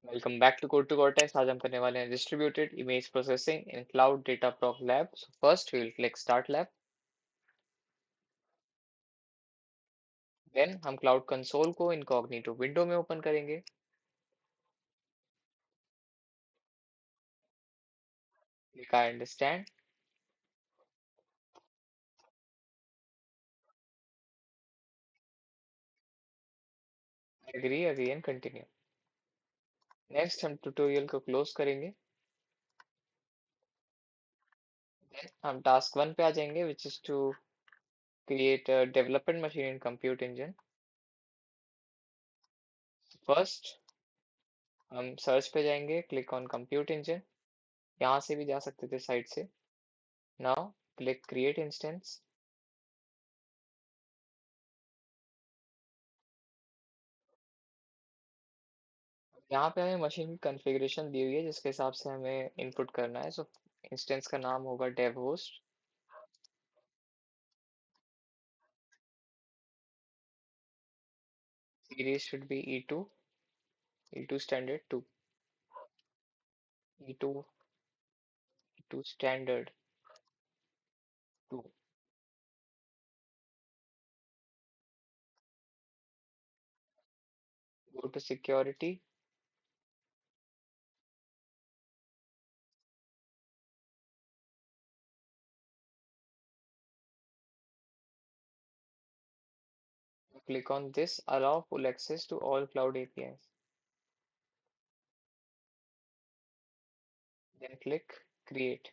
Welcome back to Code to Cortex. आज हम करने वाले हैं distributed image processing in cloud Dataproc lab. So first we will click start lab. Then हम cloud console को incognito window में open करेंगे। Click I understand. Agree again continue. Next हम ट्यूटोरियल को क्लोज करेंगे। देन हम टास्क 1 पे आ जाएंगे which is to create a development machine in Compute Engine. First हम सर्च पे जाएंगे, क्लिक ऑन कंप्यूट इंजन। यहाँ से भी जा सकते थे साइट से। Now click create instance. यहाँ पे हमें मशीन की कॉन्फ़िगरेशन दी हुई है जिसके हिसाब से हमें इनपुट करना है। सो इंस्टेंस का नाम होगा dev host. Series should be E2 standard 2, E2 standard 2। Go to security. Click on this allow full access to all cloud APIs। Then click create.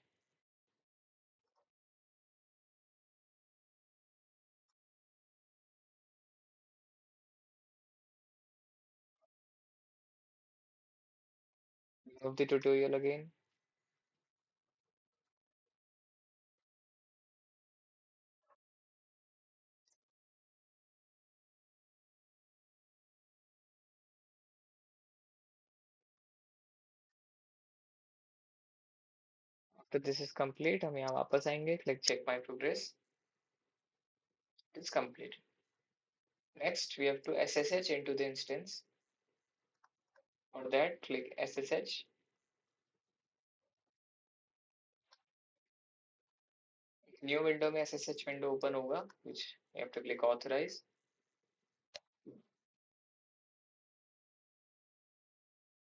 Move the tutorial again। After this is complete हम यहाँ वापस आएंगे, click check my progress. It's complete. Next we have to SSH into the instance। For that click SSH। New window में SSH window open होगा which you have to click authorize।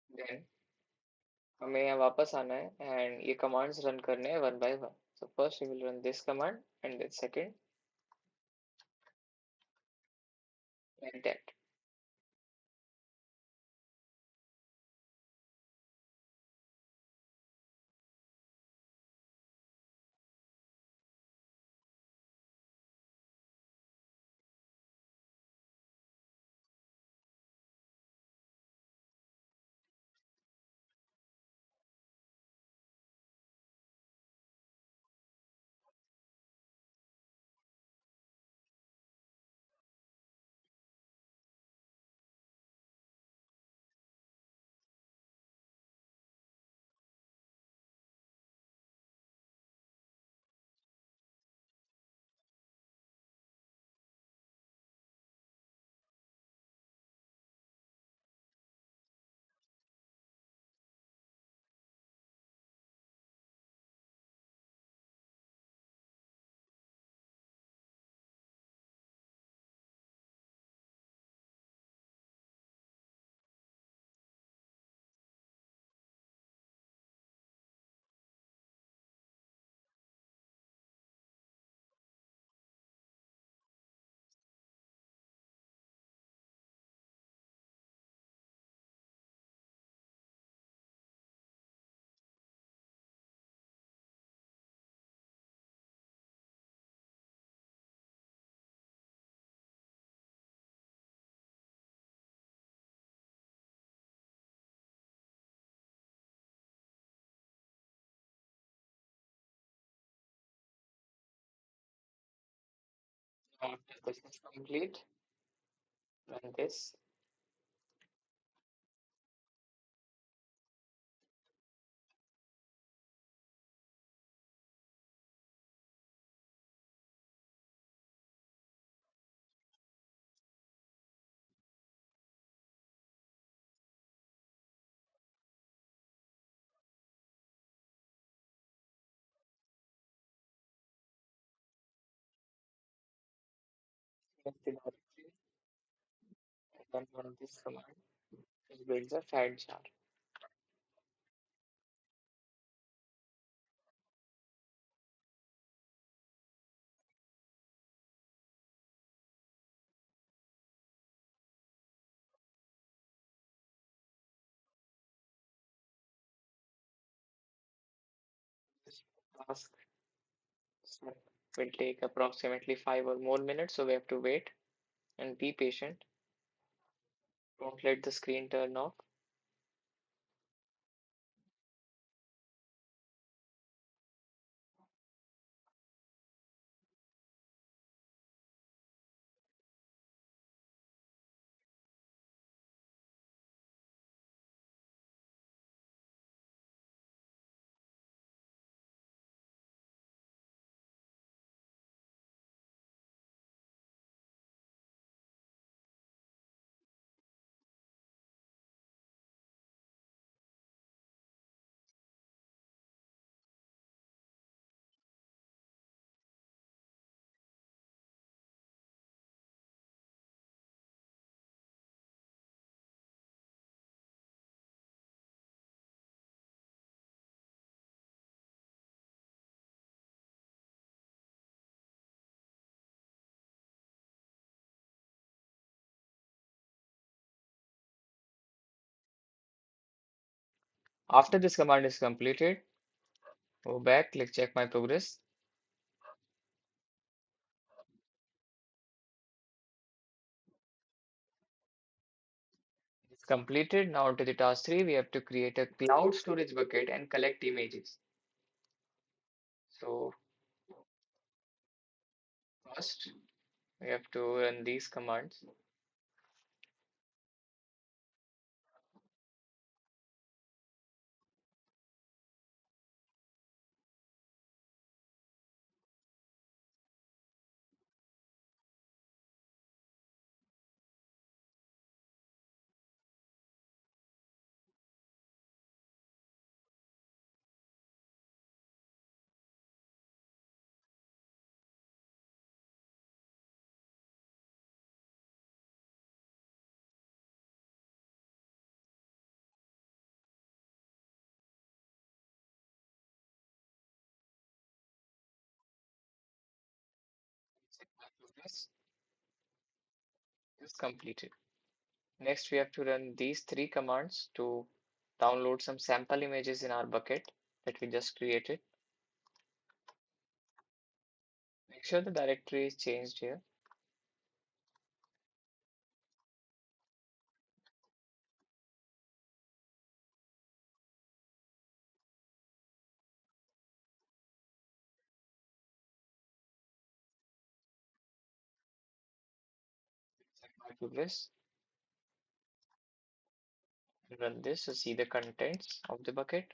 Then हमें यहाँ वापस आना है एंड ये commands run करने हैं one by one. So first we will run this command and then second and that. After this is complete, run this। Press the directory and then run this command. It builds a fat jar. This task step will take approximately 5 or more minutes, so we have to wait and be patient. Don't let the screen turn off. After this command is completed, go back, click check my progress. It's completed. Now to the task 3, we have to create a cloud storage bucket and collect images. So first, we have to run these commands. Check my progress is completed. Next, we have to run these 3 commands to download some sample images in our bucket that we just created. Make sure the directory is changed here. Check my progress. Run this to see the contents of the bucket.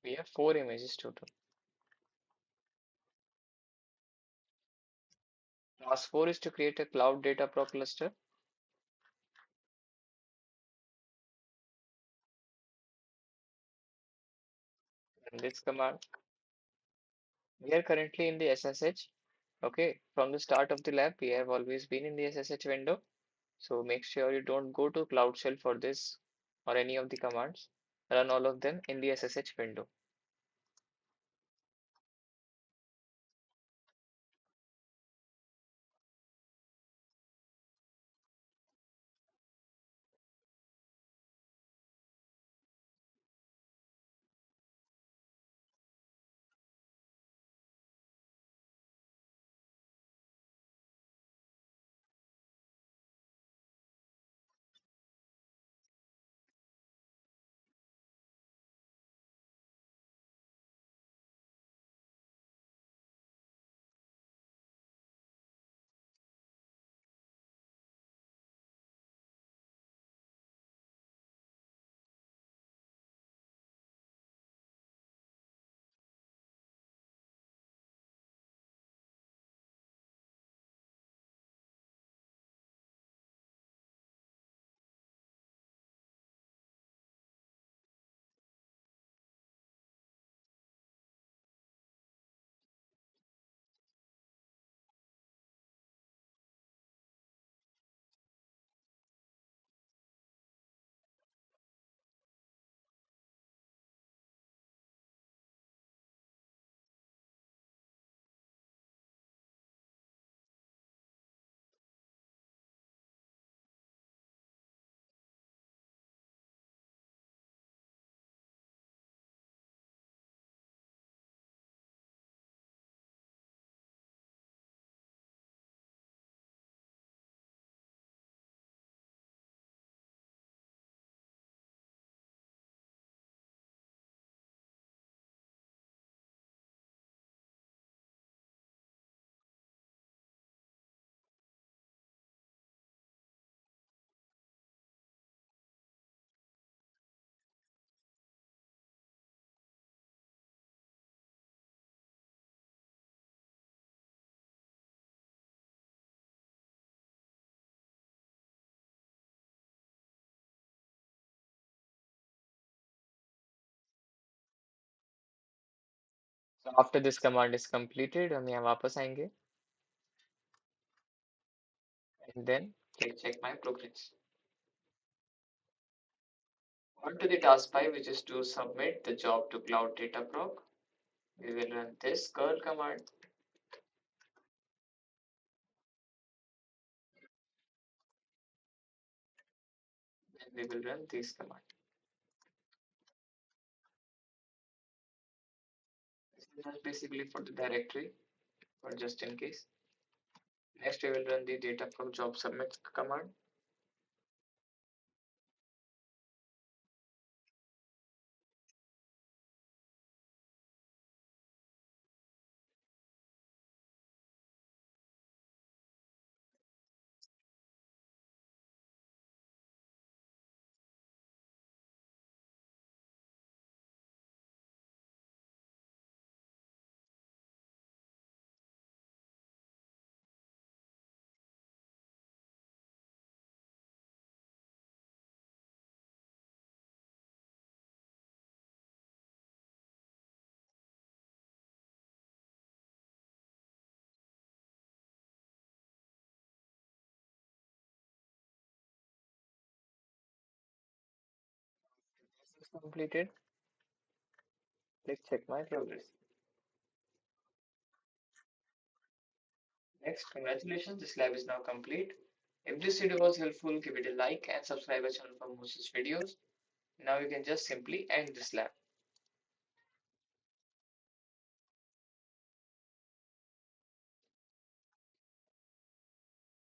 We have 4 images total. Task 4 is to create a cloud Dataproc cluster. Run this command. We are currently in the SSH. Okay, from the start of the lab, we have always been in the SSH window. So make sure you don't go to Cloud Shell for this or any of the commands. Run all of them in the SSH window. After this command is completed, हम यहाँ वापस आएंगे and then click check my progress. On to the task 5, which is to submit the job to Cloud Dataproc. We will run this curl command and we will run this command. This is just basically for the directory, but just in case. Next, we will run the Dataproc job submit command. This is completed. Click check my progress. Next, congratulations, this lab is now complete. If this video was helpful, give it a like and subscribe our channel for more such videos. Now you can just simply end this lab.